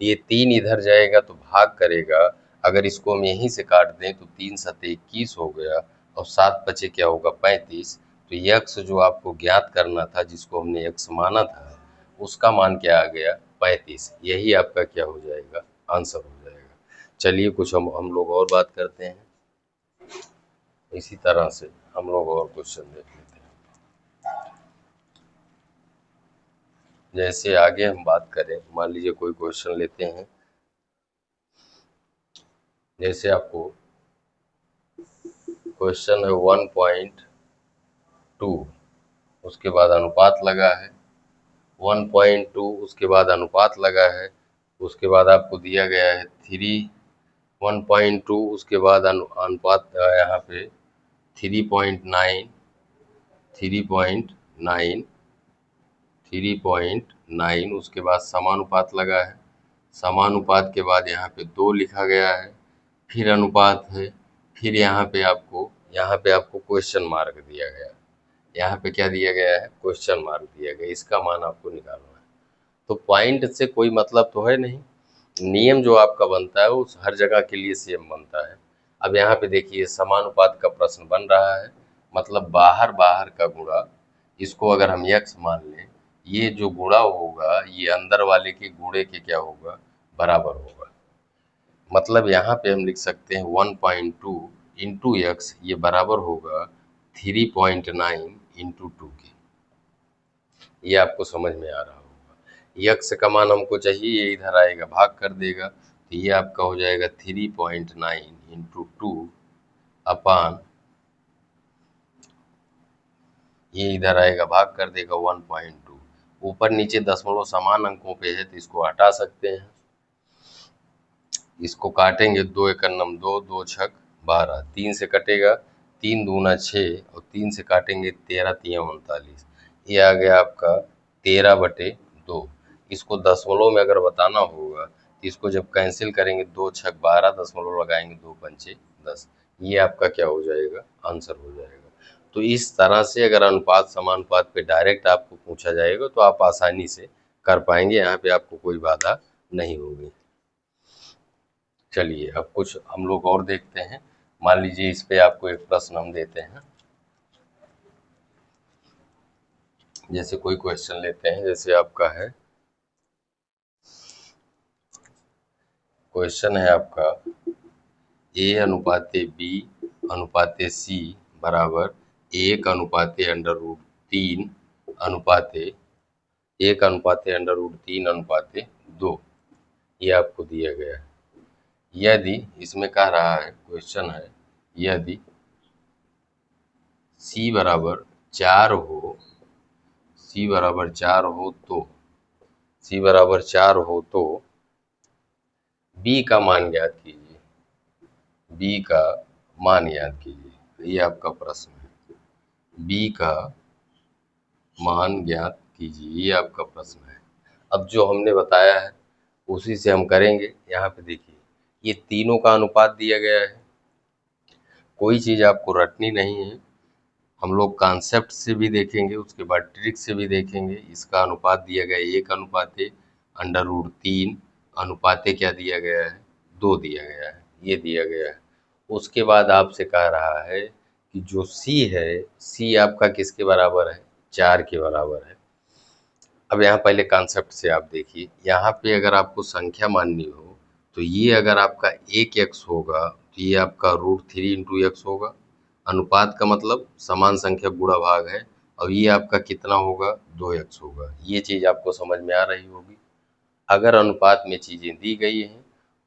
ये 3 इधर जाएगा तो भाग करेगा, अगर इसको हम यहीं से काट दें तो 3 सते 21 हो गया और 7 बचे क्या होगा, 35। तो यक्स जो आपको ज्ञात करना था, जिसको हमने यक्स माना था, उसका मान क्या आ गया, 35। यही आपका क्या हो जाएगा, आंसर हो जाएगा। चलिए कुछ हम लोग और बात करते हैं। इसी तरह से हम लोग और क्वेश्चन देख लेते हैं। जैसे आगे हम बात करें, मान लीजिए कोई क्वेश्चन लेते हैं। जैसे आपको क्वेश्चन है 1.2, उसके बाद अनुपात लगा है 1.2, उसके बाद अनुपात लगा है, उसके बाद आपको दिया गया है 1.2, उसके बाद अनुपात यहाँ पे 3.9, 3.9, 3.9, उसके बाद समानुपात लगा है, समानुपात के बाद यहाँ पे 2 लिखा गया है, फिर अनुपात है, फिर यहाँ पे आपको क्वेश्चन मार्क दिया गया है। यहाँ पे क्या दिया गया है, क्वेश्चन मार्क दिया गया, इसका मान आपको निकालना है। तो पॉइंट से कोई मतलब तो है नहीं, नियम जो आपका बनता है वो हर जगह के लिए सेम बनता है। अब यहाँ पे देखिए समानुपात का प्रश्न बन रहा है, मतलब बाहर बाहर का गुणा, इसको अगर हम यक्स मान लें, ये जो गुणा होगा ये अंदर वाले के गुणे के क्या होगा, बराबर होगा। मतलब यहाँ पे हम लिख सकते हैं 1.2 इंटू यक्स ये बराबर होगा 3.9 इंटू 2 के। ये आपको समझ में आ रहा होगा। यक्स का मान हमको चाहिए, ये इधर आएगा भाग कर देगा, तो ये आपका हो जाएगा 3.9 इंटू 2 अपान, ये इधर आएगा भाग कर देगा 1.2। ऊपर नीचे दशमलव समान अंकों पे है तो इसको हटा सकते हैं। इसको काटेंगे, 2 एकड़ नम 2, 2 छक 12, 3 से कटेगा, 3 दूना 6 और 3 से काटेंगे 13 तिया 39। ये आ गया आपका 13/2। इसको दशमलव में अगर बताना होगा तो इसको जब कैंसिल करेंगे 2 छक 12, दशमलव लगाएंगे 2 पंचे 10, ये आपका क्या हो जाएगा, आंसर हो जाएगा। तो इस तरह से अगर अनुपात समानुपात पे डायरेक्ट आपको पूछा जाएगा तो आप आसानी से कर पाएंगे, यहाँ पे आपको कोई बाधा नहीं होगी। चलिए अब कुछ हम लोग और देखते हैं। मान लीजिए इस पे आपको एक प्रश्न हम देते हैं। जैसे कोई क्वेश्चन लेते हैं, जैसे आपका है क्वेश्चन है आपका A अनुपाते B अनुपाते C बराबर 1/√3 अनुपाते 1/√3 अनुपाते 2, ये आपको दिया गया है। यदि इसमें कह रहा है, क्वेश्चन है, यदि C बराबर 4 हो, C बराबर 4 हो तो, C बराबर 4 हो तो B का मान ज्ञात कीजिए, B का मान ज्ञात कीजिए। ये आपका प्रश्न है, B का मान ज्ञात कीजिए, ये आपका प्रश्न है। अब जो हमने बताया है उसी से हम करेंगे। यहाँ पे देखिए ये तीनों का अनुपात दिया गया है, कोई चीज़ आपको रटनी नहीं है, हम लोग कॉन्सेप्ट से भी देखेंगे, उसके बाद ट्रिक से भी देखेंगे। इसका अनुपात दिया गया है 1:3, √3 अनुपाते क्या दिया गया है, 2 दिया गया है, ये दिया गया है। उसके बाद आपसे कह रहा है कि जो C है, C आपका किसके बराबर है, 4 के बराबर है। अब यहाँ पहले कॉन्सेप्ट से आप देखिए, यहाँ पे अगर आपको संख्या माननी हो तो ये अगर आपका 1x होगा तो ये आपका √3 × x होगा। अनुपात का मतलब समान संख्या गुणा भाग है, और ये आपका कितना होगा, 2x होगा। ये चीज़ आपको समझ में आ रही होगी। अगर अनुपात में चीज़ें दी गई हैं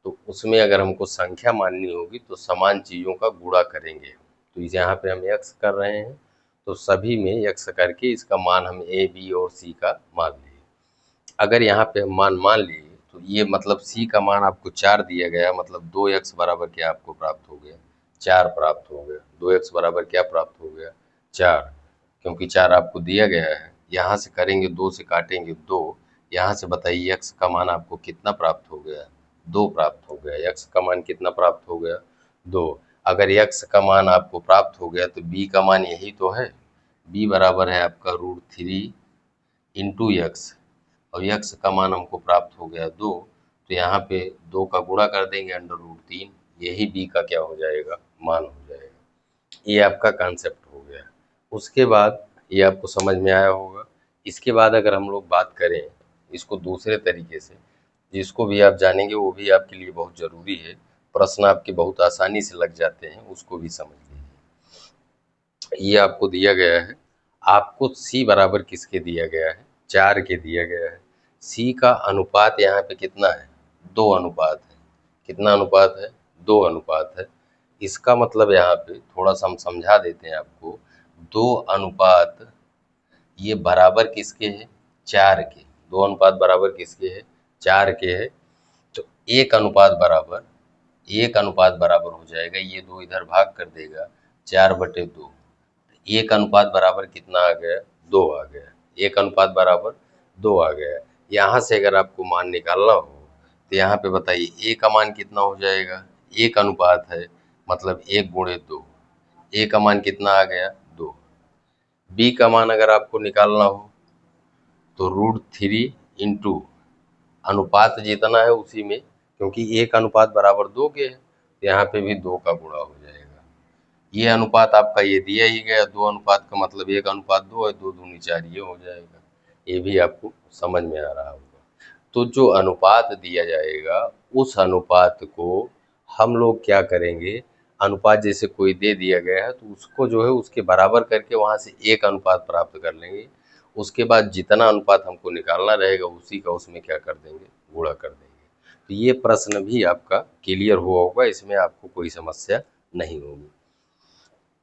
तो उसमें अगर हमको संख्या माननी होगी तो समान चीज़ों का गुणा करेंगे। तो इस यहाँ पे हम x कर रहे हैं, तो सभी में x करके इसका मान हम a, b और c का मान लिए। अगर यहाँ पे हम मान लिए तो ये मतलब c का मान आपको 4 दिया गया, मतलब 2x बराबर क्या आपको प्राप्त हो गया, 4 प्राप्त हो गया। 2x बराबर क्या प्राप्त हो गया, 4, क्योंकि 4 आपको दिया गया है। यहाँ से करेंगे 2 से काटेंगे 2, यहाँ से बताइए x का मान आपको कितना प्राप्त हो गया, 2 प्राप्त हो गया। x का मान कितना प्राप्त हो गया, 2। अगर x का मान आपको प्राप्त हो गया तो b का मान यही तो है, b बराबर है आपका √3 × x, और x का मान हमको प्राप्त हो गया 2, तो यहाँ पे 2 का गुणा कर देंगे √3, यही b का क्या हो जाएगा, मान हो जाएगा। ये आपका कॉन्सेप्ट हो गया। उसके बाद ये आपको समझ में आया होगा। इसके बाद अगर हम लोग बात करें इसको दूसरे तरीके से, जिसको भी आप जानेंगे वो भी आपके लिए बहुत ज़रूरी है, प्रश्न आपके बहुत आसानी से लग जाते हैं, उसको भी समझ लीजिए। ये आपको दिया गया है, आपको C बराबर किसके दिया गया है, 4 के दिया गया है। C का अनुपात यहाँ पे कितना है, 2 अनुपात है। कितना अनुपात है, 2 अनुपात है। इसका मतलब यहाँ पे थोड़ा सा हम समझा देते हैं आपको, 2 अनुपात ये बराबर किसके है, 4 के। 2 अनुपात बराबर किसके है, 4 के है। तो 1 अनुपात बराबर हो जाएगा, ये 2 इधर भाग कर देगा, 4/2। 1 अनुपात बराबर कितना आ गया, 2 आ गया। 1 अनुपात बराबर 2 आ गया। यहाँ से अगर आपको मान निकालना हो तो यहाँ पे बताइए a का मान कितना हो जाएगा, 1 अनुपात है मतलब 1 × 2, a का मान कितना आ गया, 2। b का मान अगर आपको निकालना हो तो √3 × अनुपात जितना है उसी में, क्योंकि 1 अनुपात बराबर 2 के है, तो यहाँ पे भी 2 का गुणा हो जाएगा। ये अनुपात आपका ये दिया ही गया, 2 अनुपात का मतलब 1:2 है, 2 दूनी 4, ये हो जाएगा। ये भी आपको समझ में आ रहा होगा। तो जो अनुपात दिया जाएगा उस अनुपात को हम लोग क्या करेंगे, अनुपात जैसे कोई दे दिया गया है तो उसको जो है उसके बराबर करके वहाँ से 1 अनुपात प्राप्त कर लेंगे। उसके बाद जितना अनुपात हमको निकालना रहेगा उसी का उसमें क्या कर देंगे, गुणा कर देंगे। तो ये प्रश्न भी आपका क्लियर हुआ होगा, इसमें आपको कोई समस्या नहीं होगी।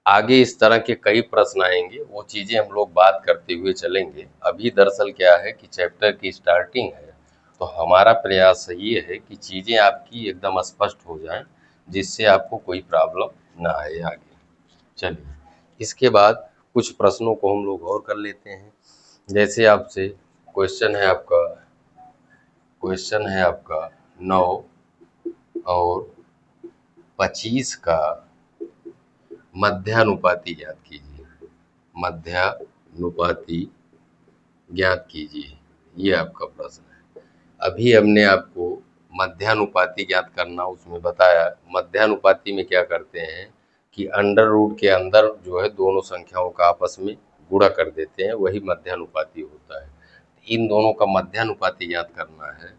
आगे इस तरह के कई प्रश्न आएंगे, वो चीज़ें हम लोग बात करते हुए चलेंगे। अभी दरअसल क्या है कि चैप्टर की स्टार्टिंग है, तो हमारा प्रयास ये है कि चीज़ें आपकी एकदम स्पष्ट हो जाएं, जिससे आपको कोई प्रॉब्लम ना आए आगे। चलिए, इसके बाद कुछ प्रश्नों को हम लोग और कर लेते हैं। जैसे आपसे क्वेश्चन है आपका 9 और 25 का मध्यानुपाती ज्ञात कीजिए। मध्यानुपाती ज्ञात कीजिए, ये आपका प्रश्न है। अभी हमने आपको मध्यानुपाती ज्ञात करना उसमें बताया। मध्यानुपाती में क्या करते हैं कि अंडर रूट के अंदर जो है दोनों संख्याओं का आपस में गुणा कर देते हैं, वही मध्यानुपाती होता है। इन दोनों का मध्यानुपाती ज्ञात करना है,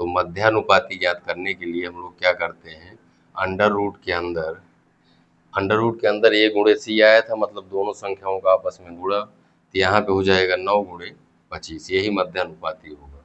तो मध्यानुपाती ज्ञात करने के लिए हम लोग क्या करते हैं, अंडर रूट के अंदर a × c आया था, मतलब दोनों संख्याओं का आपस में गुणा, तो यहाँ पे हो जाएगा 9 × 25, यही मध्यानुपाती होगा।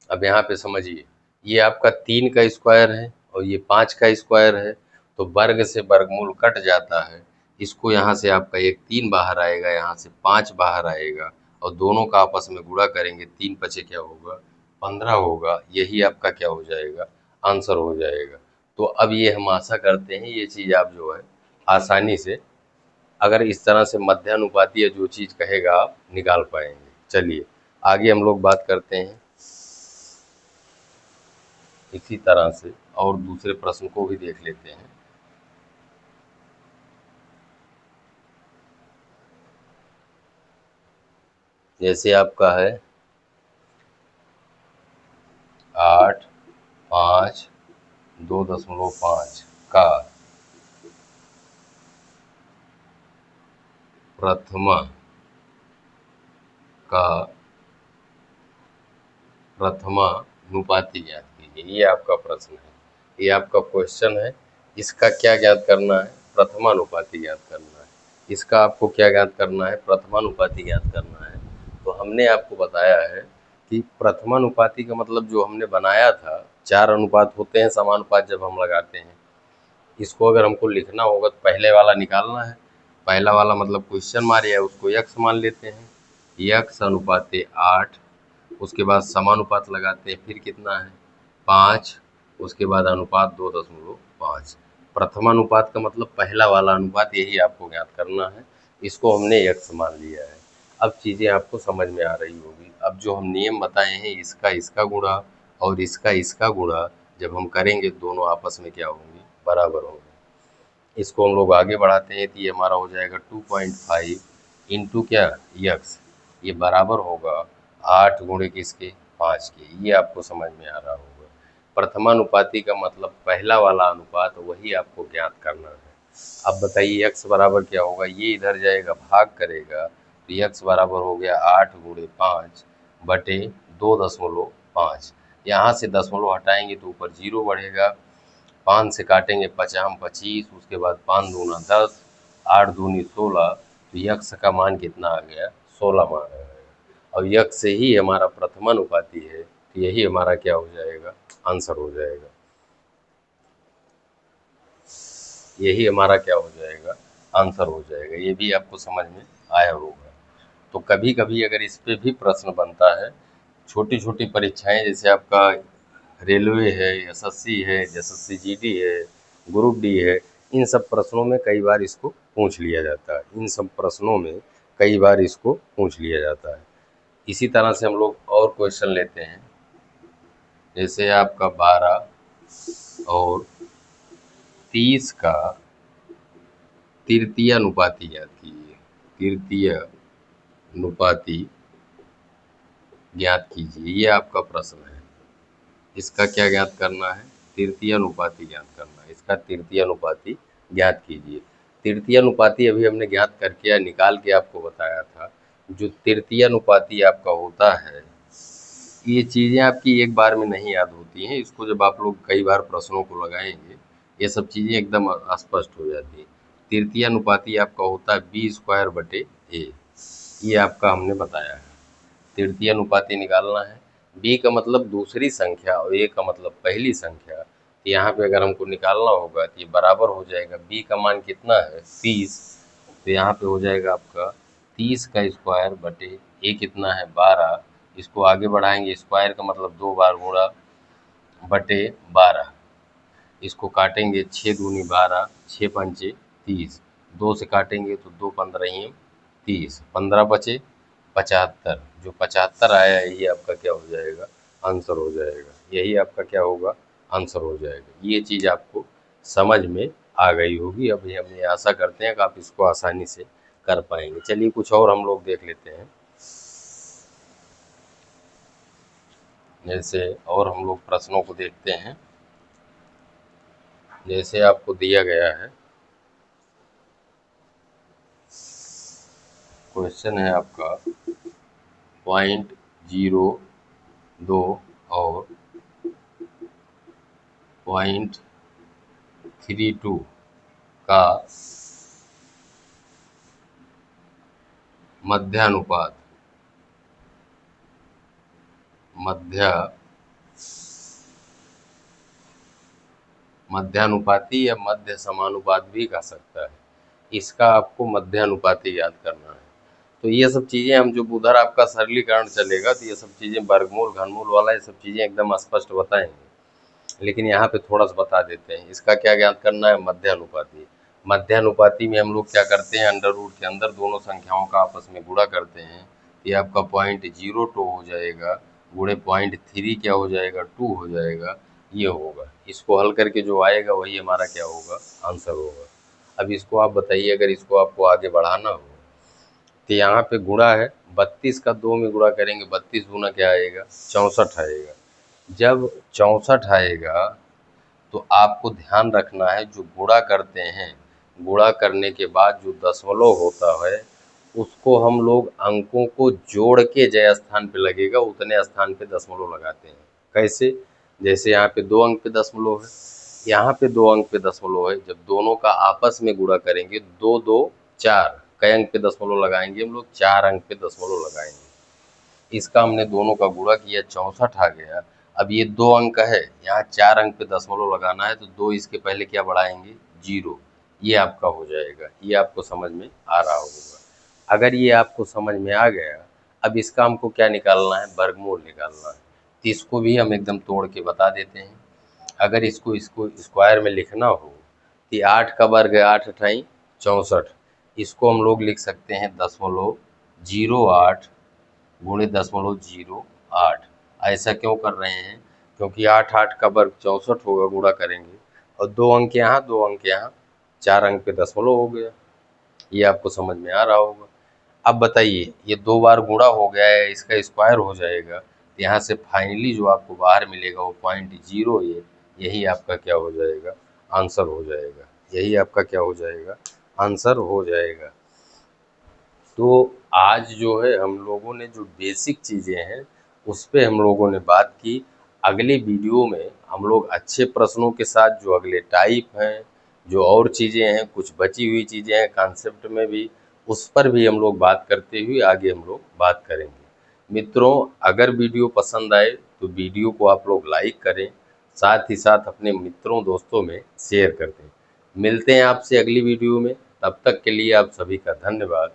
अब यहाँ पे समझिए, ये आपका 3 का स्क्वायर है और ये 5 का स्क्वायर है, तो वर्ग से वर्गमूल कट जाता है। इसको यहाँ से आपका एक 3 बाहर आएगा, यहाँ से 5 बाहर आएगा, और दोनों का आपस में गुणा करेंगे, 3 × 5 क्या होगा, 15 होगा। यही आपका क्या हो जाएगा, आंसर हो जाएगा। तो अब ये हम आशा करते हैं ये चीज़ आप जो है आसानी से, अगर इस तरह से मध्यानुपाती जो चीज़ कहेगा आप निकाल पाएंगे। चलिए आगे हम लोग बात करते हैं इसी तरह से, और दूसरे प्रश्न को भी देख लेते हैं। जैसे आपका है 8, 5, 2.5 का प्रथमा का प्रथमानुपाती ज्ञात कीजिए। ये आपका प्रश्न है, ये आपका क्वेश्चन है। इसका क्या ज्ञात करना है? प्रथमानुपाती ज्ञात करना है। इसका आपको क्या ज्ञात करना है? प्रथमानुपाती ज्ञात करना है। तो हमने आपको बताया है कि प्रथमानुपाती का मतलब जो हमने बनाया था, 4 अनुपात होते हैं समानुपात जब हम लगाते हैं। इसको अगर हमको लिखना होगा तो पहले वाला निकालना है। पहला वाला मतलब क्वेश्चन मारे है, उसको यक्स मान लेते हैं, यक्स अनुपाते 8। उसके बाद समानुपात लगाते हैं, फिर कितना है 5। उसके बाद अनुपात 2.5। प्रथमानुपात का मतलब पहला वाला अनुपात, यही आपको ज्ञात करना है। इसको हमने यक्स मान लिया है। अब चीज़ें आपको समझ में आ रही होगी। अब जो हम नियम बताए हैं, इसका इसका गुणा और इसका इसका गुणा जब हम करेंगे, दोनों आपस में क्या होंगे? बराबर होंगे। इसको हम लोग आगे बढ़ाते हैं तो ये हमारा हो जाएगा 2.5 इंटू क्या? यक्स। ये बराबर होगा 8 गुणे किसके? 5 के। ये आपको समझ में आ रहा होगा। प्रथमानुपाती का मतलब पहला वाला अनुपात, वही आपको ज्ञात करना है। अब बताइए यक्स बराबर क्या होगा? ये इधर जाएगा, भाग करेगा, तो यक्स बराबर हो गया 8 गुणे 5 बटे 2.5। यहाँ से दशमलव हटाएंगे तो ऊपर 0 बढ़ेगा। 5 से काटेंगे 50 25, उसके बाद 5 दूना 10, 8 दूनी 16, तो यक्स का मान कितना आ गया? 16 मान आ गया। और यक्स से ही हमारा प्रथमानुपाती है, तो यही हमारा क्या हो जाएगा? आंसर हो जाएगा। यही हमारा क्या हो जाएगा? आंसर हो जाएगा। ये भी आपको समझ में आया होगा। तो कभी कभी अगर इस पे भी प्रश्न बनता है, छोटी छोटी परीक्षाएं जैसे आपका रेलवे है, एसएससी है, एसएससी जीडी है, ग्रुप डी है, इन सब प्रश्नों में कई बार इसको पूछ लिया जाता है। इन सब प्रश्नों में कई बार इसको पूछ लिया जाता है। इसी तरह से हम लोग और क्वेश्चन लेते हैं। जैसे आपका 12 और 30 का तृतीय अनुपाती ज्ञात कीजिए। तृतीय अनुपाती ज्ञात कीजिए, ये आपका प्रश्न है। इसका क्या ज्ञात करना है? तृतीय अनुपाती ज्ञात करना है। इसका तृतीय अनुपाती ज्ञात कीजिए। तृतीय अनुपाती अभी हमने ज्ञात करके या निकाल के आपको बताया था। जो तृतीय अनुपाती आपका होता है, ये चीज़ें आपकी एक बार में नहीं याद होती हैं। इसको जब आप लोग कई बार प्रश्नों को लगाएंगे, ये सब चीज़ें एकदम स्पष्ट हो जाती हैं। तृतीय अनुपाती आपका होता है b² बटे a। ये आपका हमने बताया है। तृतीय अनुपाती निकालना है। b का मतलब दूसरी संख्या और a का मतलब पहली संख्या। तो यहाँ पे अगर हमको निकालना होगा तो ये बराबर हो जाएगा, b का मान कितना है? 30। तो यहाँ पे हो जाएगा आपका 30 का स्क्वायर बटे a कितना है? 12। इसको आगे बढ़ाएंगे, स्क्वायर का मतलब 2 बार गुणा बटे 12। इसको काटेंगे, 6 दूनी 12, 6 पंचे 30, 2 से काटेंगे तो 2 15 30, 15 बचे 75। जो 75 आया यही आपका क्या हो जाएगा? आंसर हो जाएगा। यही आपका क्या होगा? आंसर हो जाएगा। ये चीज़ आपको समझ में आ गई होगी। अभी हम ये आशा करते हैं कि आप इसको आसानी से कर पाएंगे। चलिए कुछ और हम लोग देख लेते हैं। जैसे और हम लोग प्रश्नों को देखते हैं। जैसे आपको दिया गया है, क्वेश्चन है आपका 0.02 और 0.32 का मध्यानुपात मध्यानुपाती या मध्य समानुपात भी कह सकता है। इसका आपको मध्यानुपाती याद करना है। तो ये सब चीज़ें हम जो उधर आपका सरलीकरण चलेगा, तो ये सब चीज़ें वर्गमूल घनमूल वाला ये सब चीज़ें एकदम स्पष्ट बताएंगे, लेकिन यहाँ पे थोड़ा सा बता देते हैं। इसका क्या ज्ञात करना है? मध्यानुपाती। मध्यानुपाती में हम लोग क्या करते हैं? अंडर रूट के अंदर दोनों संख्याओं का आपस में गुणा करते हैं। ये आपका 0.02 हो जाएगा, गुणे 0.3 क्या हो जाएगा? 2 हो जाएगा। ये होगा, इसको हल करके जो आएगा वही हमारा क्या होगा? आंसर होगा। अब इसको आप बताइए, अगर इसको आपको आगे बढ़ाना हो तो यहाँ पे गुणा है, 32 का 2 में गुणा करेंगे, 32 दूना क्या आएगा, 64 आएगा। जब 64 आएगा तो आपको ध्यान रखना है, जो गुणा करते हैं, गुणा करने के बाद जो दशमलव होता है उसको हम लोग अंकों को जोड़ के जय स्थान पे लगेगा उतने स्थान पे दशमलव लगाते हैं। कैसे? जैसे यहाँ पे 2 अंक पे दशमलव है, यहाँ पे 2 अंक पे दशमलव है, जब दोनों का आपस में गुणा करेंगे 2 2 4, कई अंक पे दशमलव लगाएंगे हम लोग, 4 अंक पे दशमलव लगाएंगे। इसका हमने दोनों का गुणा किया, 64 आ गया। अब ये 2 अंक है, यहाँ 4 अंक पे दशमलव लगाना है तो 2 इसके पहले क्या बढ़ाएंगे, 0। ये आपका हो जाएगा। ये आपको समझ में आ रहा होगा। अगर ये आपको समझ में आ गया, अब इसका हमको क्या निकालना है, वर्गमूल निकालना है। तो इसको भी हम एकदम तोड़ के बता देते हैं। अगर इसको स्क्वायर में लिखना हो तो 8 का वर्ग है, 8 अठाई 64। इसको हम लोग लिख सकते हैं 0.08 गुणे 0.08। ऐसा क्यों कर रहे हैं, क्योंकि 8 8 का वर्ग 64 होगा, गुणा करेंगे और 2 अंक यहाँ 2 अंक यहाँ, 4 अंक पे दशमलव हो गया। ये आपको समझ में आ रहा होगा। अब बताइए, ये 2 बार गुणा हो गया है, इसका स्क्वायर हो जाएगा, तो यहाँ से फाइनली जो आपको बाहर मिलेगा वो 0.0, यही आपका क्या हो जाएगा, आंसर हो जाएगा। यही आपका क्या हो जाएगा, आंसर हो जाएगा। तो आज जो है हम लोगों ने जो बेसिक चीज़ें हैं उस पे हम लोगों ने बात की। अगले वीडियो में हम लोग अच्छे प्रश्नों के साथ, जो अगले टाइप हैं, जो और चीज़ें हैं, कुछ बची हुई चीज़ें हैं कॉन्सेप्ट में भी, उस पर भी हम लोग बात करते हुए आगे हम लोग बात करेंगे। मित्रों, अगर वीडियो पसंद आए तो वीडियो को आप लोग लाइक करें, साथ ही साथ अपने मित्रों दोस्तों में शेयर कर दें। मिलते हैं आपसे अगली वीडियो में, तब तक के लिए आप सभी का धन्यवाद।